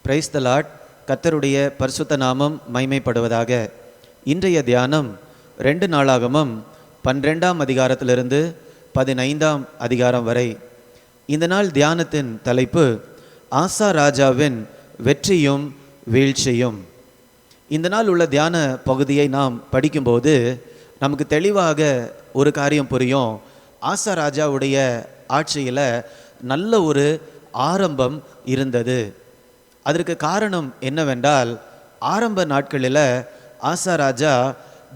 Praise the Lord. கர்த்தருடைய பரிசுத்த நாமம் மைமைப்படுவதாக. இன்றைய தியானம் 2 நாளாகமம் 12ஆம் அதிகாரத்திலிருந்து 15ஆம் அதிகாரம் வரை. இந்த நாள் தியானத்தின் தலைப்பு ஆசா ராஜாவின் வெற்றியும் வீழ்ச்சியும். இந்த நாள் உள்ள தியான பகுதியை நாம் படிக்கும்போது நமக்கு தெளிவாக ஒரு காரியம் புரியும். ஆசா ராஜாவுடைய ஆட்சியில் நல்ல ஒரு ஆரம்பம் இருந்தது. அதற்கு காரணம் என்னவென்றால், ஆரம்ப நாட்களில் ஆசா ராஜா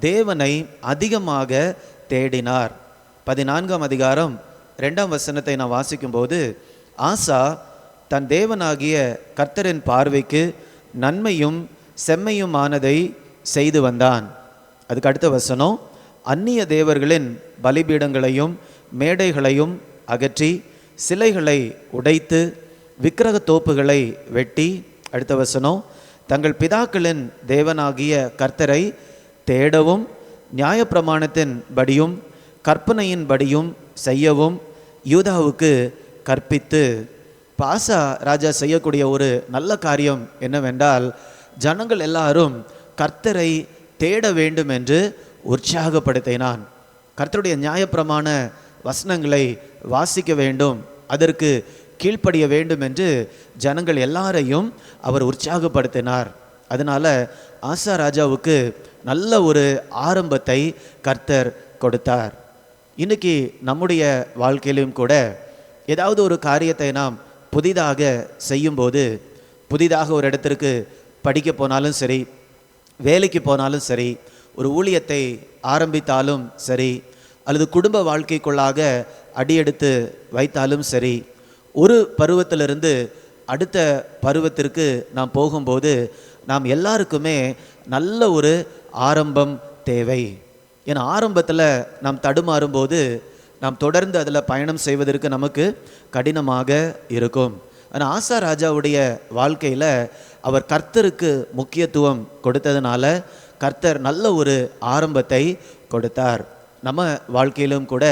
தேவனை அதிகமாக தேடினார். 14ஆம் அதிகாரம் 2ஆம் வசனத்தை நான் வாசிக்கும்போது, ஆசா தன் தேவனாகிய கர்த்தரின் பார்வைக்கு நன்மையும் செம்மையுமானதை செய்து வந்தான். அதுக்கு அடுத்த வசனம், அந்நிய தேவர்களின் பலிபீடங்களையும் மேடைகளையும் அகற்றி சிலைகளை உடைத்து விக்கிரக தோப்புகளை வெட்டி, அடுத்த வசனம், தங்கள் பிதாக்களின் தேவனாகிய கர்த்தரை தேடவும் நியாயப்பிரமாணத்தின் படியும் கற்பனையின் படியும் செய்யவும் யூதாவுக்கு கற்பித்து. ஆசா ராஜா செய்யக்கூடிய ஒரு நல்ல காரியம் என்னவென்றால், ஜனங்கள் எல்லாரும் கர்த்தரை தேட வேண்டும் என்று உற்சாகப்படுத்தினான். கர்த்தருடைய நியாயப்பிரமாண வசனங்களை வாசிக்க வேண்டும், அதற்கு கீழ்ப்படிய வேண்டும் என்று ஜனங்கள் எல்லாரையும் அவர் உற்சாகப்படுத்தினார். அதனால ஆசா ராஜாவுக்கு நல்ல ஒரு ஆரம்பத்தை கர்த்தர் கொடுத்தார். இன்னைக்கு நம்முடைய வாழ்க்கையிலும் கூட ஏதாவது ஒரு காரியத்தை நாம் புதிதாக செய்யும்போது, புதிதாக ஒரு இடத்திற்கு படிக்க போனாலும் சரி, வேலைக்கு போனாலும் சரி, ஒரு ஊழியத்தை ஆரம்பித்தாலும் சரி, அல்லது குடும்ப வாழ்க்கைக்குள்ளாக அடியெடுத்து வைத்தாலும் சரி, ஒரு பருவத்திலிருந்து அடுத்த பருவத்திற்கு நாம் போகும்போது நாம் எல்லாருக்குமே நல்ல ஒரு ஆரம்பம் தேவை. ஏன்னா ஆரம்பத்தில் நாம் தடுமாறும்போது நாம் தொடர்ந்து அதில் பயணம் செய்வதற்கு நமக்கு கடினமாக இருக்கும். ஆனால் ஆசா ராஜாவுடைய வாழ்க்கையில் அவர் கர்த்தருக்கு முக்கியத்துவம் கொடுத்ததுனால கர்த்தர் நல்ல ஒரு ஆரம்பத்தை கொடுத்தார். நம்ம வாழ்க்கையிலும் கூட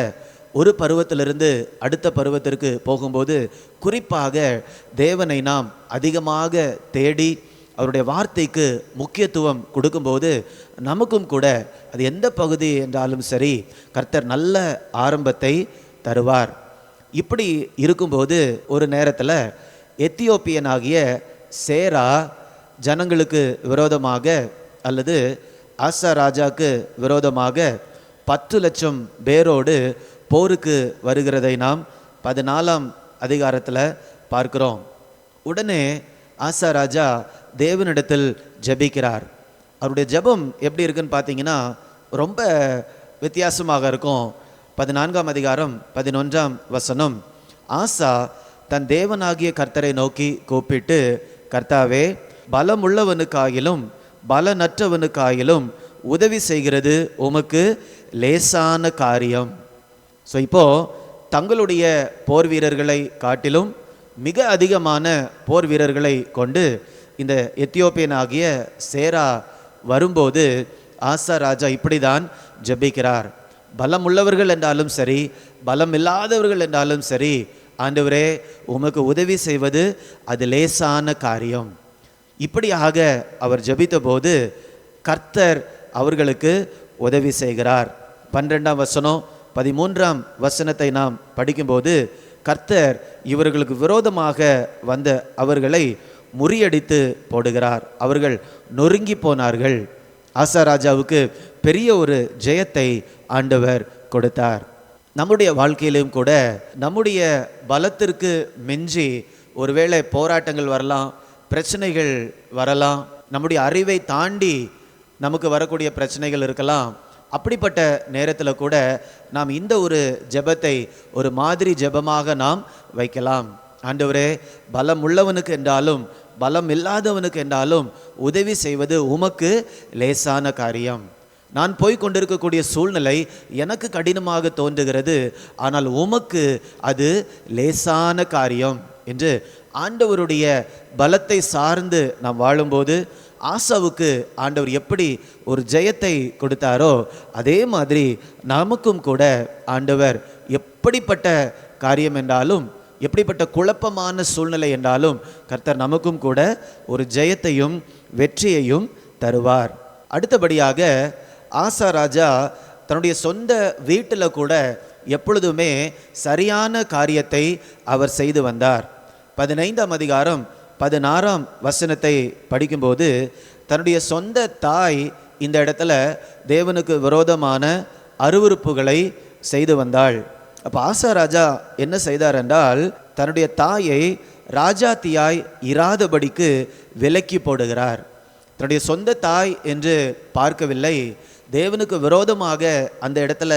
ஒரு பருவத்திலிருந்து அடுத்த பருவத்திற்கு போகும்போது குறிப்பாக தேவனை நாம் அதிகமாக தேடி அவருடைய வார்த்தைக்கு முக்கியத்துவம் கொடுக்கும்போது நமக்கும் கூட அது எந்த பகுதி என்றாலும் சரி கர்த்தர் நல்ல ஆரம்பத்தை தருவார். இப்படி இருக்கும்போது ஒரு நேரத்தில் எத்தியோப்பியனாகிய சேரா ஜனங்களுக்கு விரோதமாக அல்லது ஆசா ராஜாவுக்கு விரோதமாக 10 லட்சம் பேரோடு போருக்கு வருகிறதை நாம் 14ஆம் அதிகாரத்தில் பார்க்கிறோம். உடனே ஆசா ராஜா தேவனிடத்தில் ஜெபிக்கிறார். அவருடைய ஜெபம் எப்படி இருக்குன்னு பார்த்தீங்கன்னா ரொம்ப வித்தியாசமாக இருக்கும். 14ஆம் அதிகாரம் 11ஆம் வசனம், ஆசா தன் தேவனாகிய கர்த்தரை நோக்கி கூப்பிட்டு, கர்த்தாவே, பலமுள்ளவனுக்காயிலும் பலனற்றவனுக்காயிலும் உதவி செய்கிறது உமக்கு லேசான காரியம். ஸோ இப்போது தங்களுடைய போர் வீரர்களை காட்டிலும் மிக அதிகமான போர் வீரர்களை கொண்டு இந்த எத்தியோப்பியனாகிய சேரா வரும்போது ஆசா ராஜா இப்படி தான் ஜெபிக்கிறார். பலம் உள்ளவர்கள் என்றாலும் சரி, பலம் இல்லாதவர்கள் என்றாலும் சரி, ஆண்டவரே உமக்கு உதவி செய்வது அது லேசான காரியம். இப்படியாக அவர் ஜெபித்த போது கர்த்தர் அவர்களுக்கு உதவி செய்கிறார். 12ஆம் வசனம் 13ஆம் வசனத்தை நாம் படிக்கும்போது, கர்த்தர் இவர்களுக்கு விரோதமாக வந்த அவர்களை முறியடித்து போடுகிறார். அவர்கள் நொறுங்கி போனார்கள். ஆசா ராஜாவுக்கு பெரிய ஒரு ஜெயத்தை ஆண்டவர் கொடுத்தார். நம்முடைய வாழ்க்கையிலும் கூட நம்முடைய பலத்திற்கு மிஞ்சி ஒருவேளை போராட்டங்கள் வரலாம், பிரச்சனைகள் வரலாம், நம்முடைய அறிவை தாண்டி நமக்கு வரக்கூடிய பிரச்சனைகள் இருக்கலாம். அப்படிப்பட்ட நேரத்தில் கூட நாம் இந்த ஒரு ஜெபத்தை ஒரு மாதிரி ஜெபமாக நாம் வைக்கலாம். ஆண்டவரே, பலம் உள்ளவனுக்கு என்றாலும் பலம் இல்லாதவனுக்கு என்றாலும் உதவி செய்வது உமக்கு லேசான காரியம். நான் போய் கொண்டிருக்கக்கூடிய சூழ்நிலை எனக்கு கடினமாக தோன்றுகிறது, ஆனால் உமக்கு அது லேசான காரியம் என்று ஆண்டவருடைய பலத்தை சார்ந்து நாம் வாழும்போது ஆசாவுக்கு ஆண்டவர் எப்படி ஒரு ஜெயத்தை கொடுத்தாரோ அதே மாதிரி நமக்கும் கூட ஆண்டவர் எப்படிப்பட்ட காரியம் என்றாலும் எப்படிப்பட்ட குழப்பமான சூழ்நிலை என்றாலும் கர்த்தர் நமக்கும் கூட ஒரு ஜெயத்தையும் வெற்றியையும் தருவார். அடுத்தபடியாக ஆசா ராஜா தன்னுடைய சொந்த வீட்டில் கூட எப்பொழுதுமே சரியான காரியத்தை அவர் செய்து வந்தார். 15ஆம் அதிகாரம் 16ஆம் வசனத்தை படிக்கும்போது தன்னுடைய சொந்த தாய் இந்த இடத்துல தேவனுக்கு விரோதமான அருவருப்புகளை செய்து வந்தாள். அப்போ ஆசா ராஜா என்ன செய்தார் என்றால் தன்னுடைய தாயை ராஜாத்தியாய் இராதபடிக்கு விலக்கி போடுகிறார். தன்னுடைய சொந்த தாய் என்று பார்க்கவில்லை, தேவனுக்கு விரோதமாக அந்த இடத்துல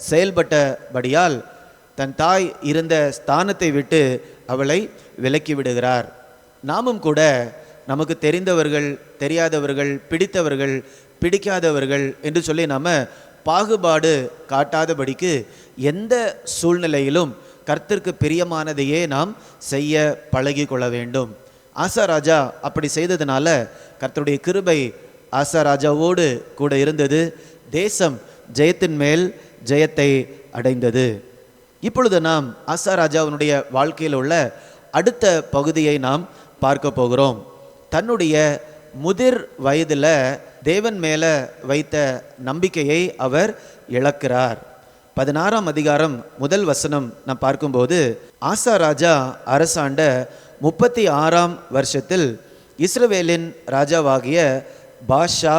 செயல்பட்டபடியால் தன் தாய் இருந்த ஸ்தானத்தை விட்டு அவளை விலக்கி விடுகிறார். நாமும் கூட நமக்கு தெரிந்தவர்கள், தெரியாதவர்கள், பிடித்தவர்கள், பிடிக்காதவர்கள் என்று சொல்லி நம்ம பாகுபாடு காட்டாதபடிக்கு எந்த சூழ்நிலையிலும் கர்த்தருக்கு பிரியமானதையே நாம் செய்ய பழகி கொள்ள வேண்டும். ஆசா ராஜா அப்படி செய்ததுனால கர்த்தருடைய கிருபை ஆசா ராஜாவோடு கூட இருந்தது. தேசம் ஜெயத்தின் மேல் ஜெயத்தை அடைந்தது. இப்பொழுது நாம் ஆசா ராஜாவினுடைய வாழ்க்கையில் உள்ள அடுத்த பகுதியை நாம் பார்க்க போகிறோம். தன்னுடைய முதிர் வயதில் தேவன் மேலே வைத்த நம்பிக்கையை அவர் இழக்கிறார். 16ஆம் அதிகாரம் முதல் வசனம் நாம் பார்க்கும்போது ஆசா ராஜா அரசாண்ட 36ஆம் வருஷத்தில் இஸ்ரவேலின் ராஜாவாகிய பாஷா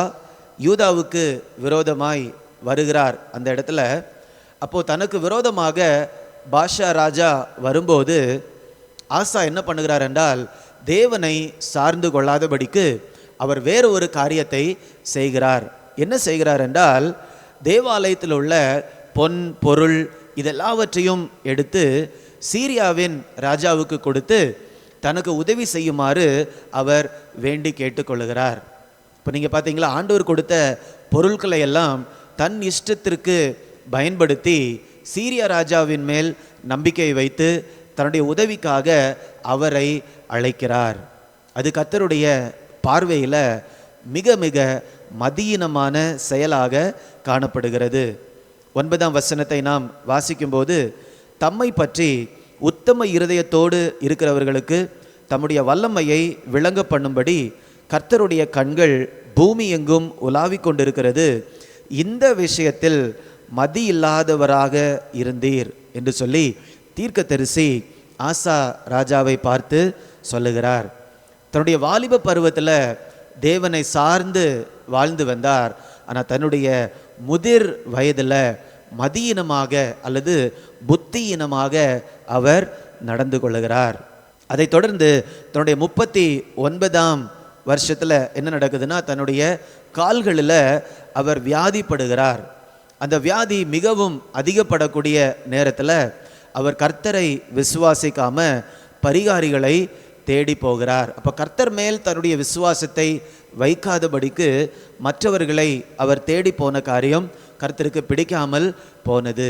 யூதாவுக்கு விரோதமாய் வருகிறார். அந்த இடத்துல அப்போது தனக்கு விரோதமாக பாஷா ராஜா வரும்போது ஆசா என்ன பண்ணுகிறார் என்றால் தேவனை சார்ந்து கொள்ளாதபடிக்கு அவர் வேறு ஒரு காரியத்தை செய்கிறார். என்ன செய்கிறார் என்றால் தேவாலயத்தில் உள்ள பொன் பொருள் இதெல்லாவற்றையும் எடுத்து சீரியாவின் ராஜாவுக்கு கொடுத்து தனக்கு உதவி செய்யுமாறு அவர் வேண்டி கேட்டுக்கொள்கிறார். இப்போ நீங்கள் பார்த்தீங்களா, ஆண்டவர் கொடுத்த பொருட்களை எல்லாம் தன் இஷ்டத்திற்கு பயன்படுத்தி சீரியா ராஜாவின் மேல் நம்பிக்கை வைத்து தன்னுடைய உதவிக்காக அவரை அழைக்கிறார். அது கர்த்தருடைய பார்வையில் மிக மிக மதியீனமான செயலாக காணப்படுகிறது. 9ஆம் வசனத்தை நாம் வாசிக்கும்போது தம்மை பற்றி உத்தம இருதயத்தோடு இருக்கிறவர்களுக்கு தம்முடைய வல்லமையை விளங்க பண்ணும்படி கர்த்தருடைய கண்கள் பூமி எங்கும் உலாவிக் கொண்டிருக்கிறது, இந்த விஷயத்தில் மதி இல்லாதவராக இருந்தீர் என்று சொல்லி தீர்க்கதரிசி ஆசா ராஜாவை பார்த்து சொல்லுகிறார். தன்னுடைய வாலிப பருவத்தில் தேவனை சார்ந்து வாழ்ந்து வந்தார். ஆனால் தன்னுடைய முதிர் வயதில் மதியினமாக அல்லது புத்தியினமாக அவர் நடந்து கொள்ளுகிறார். அதை தொடர்ந்து தன்னுடைய 39ஆம் வருஷத்தில் என்ன நடக்குதுன்னா தன்னுடைய கால்களில் அவர் வியாதிப்படுகிறார். அந்த வியாதி மிகவும் அதிகப்படக்கூடிய நேரத்தில் அவர் கர்த்தரை விசுவாசிக்காம பரிகாரிகளை தேடி போகிறார். அப்போ கர்த்தர் மேல் தன்னுடைய விசுவாசத்தை வைக்காதபடிக்கு மற்றவர்களை அவர் தேடி போன காரியம் கர்த்தருக்கு பிடிக்காமல் போனது.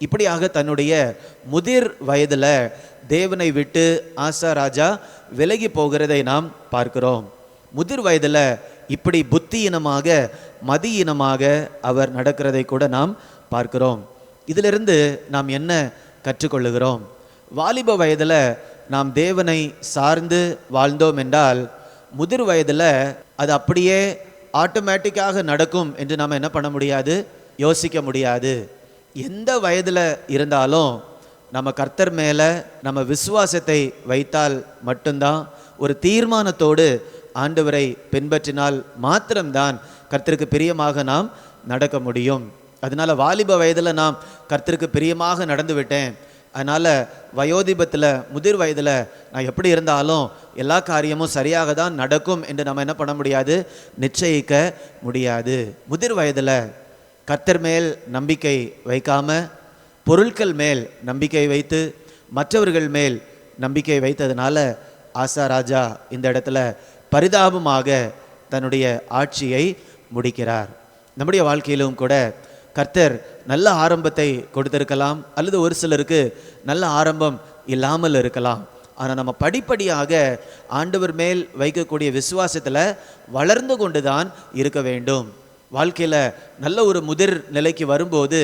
இப்படியாக தன்னுடைய முதிர் வயதில் தேவனை விட்டு ஆசா ராஜா விலகி போகிறதை நாம் பார்க்கிறோம். முதிர் வயதில் இப்படி புத்தியினமாக மதியினமாக அவர் நடக்கிறதை கூட நாம் பார்க்கிறோம். இதிலிருந்து நாம் என்ன கற்றுக்கொள்ளுகிறோம்? வாலிப வயதில் நாம் தேவனை சார்ந்து வாழ்ந்தோம் என்றால் முதிர் வயதில் அது அப்படியே ஆட்டோமேட்டிக்காக நடக்கும் என்று நாம் என்ன பண்ண முடியாது, யோசிக்க முடியாது. எந்த வயதில் இருந்தாலும் நம்ம கர்த்தர் மேலே நம்ம விசுவாசத்தை வைத்தால் மட்டும்தான், ஒரு தீர்மானத்தோடு ஆண்டவரை பின்பற்றினால் மாத்திரம்தான் கர்த்தருக்கு பிரியமாக நாம் நடக்க முடியும். அதனால் வாலிப வயதில் நாம் கர்த்தருக்கு பிரியமாக நடந்து விட்டேன், அதனால் வயோதிபத்தில் முதிர் வயதில் நான் எப்படி இருந்தாலும் எல்லா காரியமும் சரியாக தான் நடக்கும் என்று நம்ம என்ன பண்ண முடியாது, நிச்சயிக்க முடியாது. முதிர் வயதில் கர்த்தர் மேல் நம்பிக்கை வைக்காம பொருட்கள் மேல் நம்பிக்கை வைத்து மற்றவர்கள் மேல் நம்பிக்கை வைத்ததுனால ஆசா ராஜா இந்த இடத்துல பரிதாபமாக தன்னுடைய ஆட்சியை முடிக்கிறார். நம்முடைய வாழ்க்கையிலும் கூட கர்த்தர் நல்ல ஆரம்பத்தை கொடுத்திருக்கலாம், அல்லது ஒரு சிலருக்கு நல்ல ஆரம்பம் இல்லாமல் இருக்கலாம். ஆனால் நம்ம படிப்படியாக ஆண்டவர் மேல் வைக்கக்கூடிய விசுவாசத்தில் வளர்ந்து கொண்டு தான் இருக்க வேண்டும். வாழ்க்கையில் நல்ல ஒரு முதிர் நிலைக்கு வரும்போது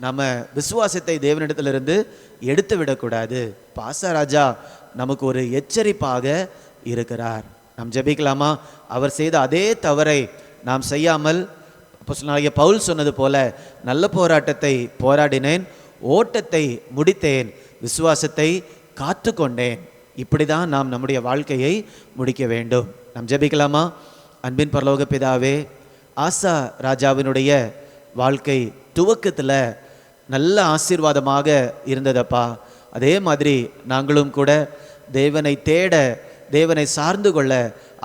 நம்ம விசுவாசத்தை தேவனிடத்திலிருந்து எடுத்து விடக்கூடாது. பாசராஜா நமக்கு ஒரு எச்சரிப்பாக இருக்கிறார். நாம் ஜெபிக்கலாமா? அவர் செய்த அதே தவறை நாம் செய்யாமல், அப்போஸ்தலனாகிய பவுல் சொன்னது போல, நல்ல போராட்டத்தை போராடினேன், ஓட்டத்தை முடித்தேன், விசுவாசத்தை காத்து கொண்டேன். இப்படி தான் நாம் நம்முடைய வாழ்க்கையை முடிக்க வேண்டும். நாம் ஜெபிக்கலாமா? அன்பின் பரலோக பிதாவே, ஆசா ராஜாவினுடைய வாழ்க்கை துவக்கத்தில் நல்ல ஆசீர்வாதமாக இருந்ததப்பா. அதே மாதிரி நாங்களும் கூட தேவனை தேட, தேவனை சார்ந்து கொள்ள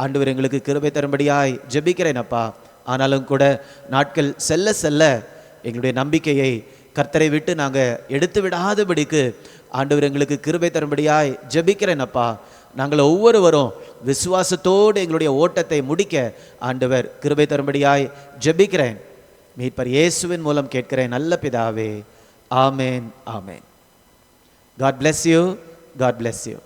ஆண்டவர் எங்களுக்கு கிருபை தரும்படியாய் ஜெபிக்கிறேனப்பா. ஆனாலும் கூட நாட்கள் செல்ல செல்ல எங்களுடைய நம்பிக்கையை கர்த்தரை விட்டு நாங்கள் எடுத்து விடாதபடிக்கு ஆண்டவர் எங்களுக்கு கிருபை தரும்படியாய் ஜெபிக்கிறேனப்பா. நாங்கள் ஒவ்வொருவரும் விசுவாசத்தோடு எங்களுடைய ஓட்டத்தை முடிக்க ஆண்டவர் கிருபை தரும்படியாய் ஜெபிக்கிறேன். மீட்பர் இயேசுவின் மூலம் கேட்கிறேன் நல்ல பிதாவே. ஆமேன், ஆமேன். God bless you. God bless you.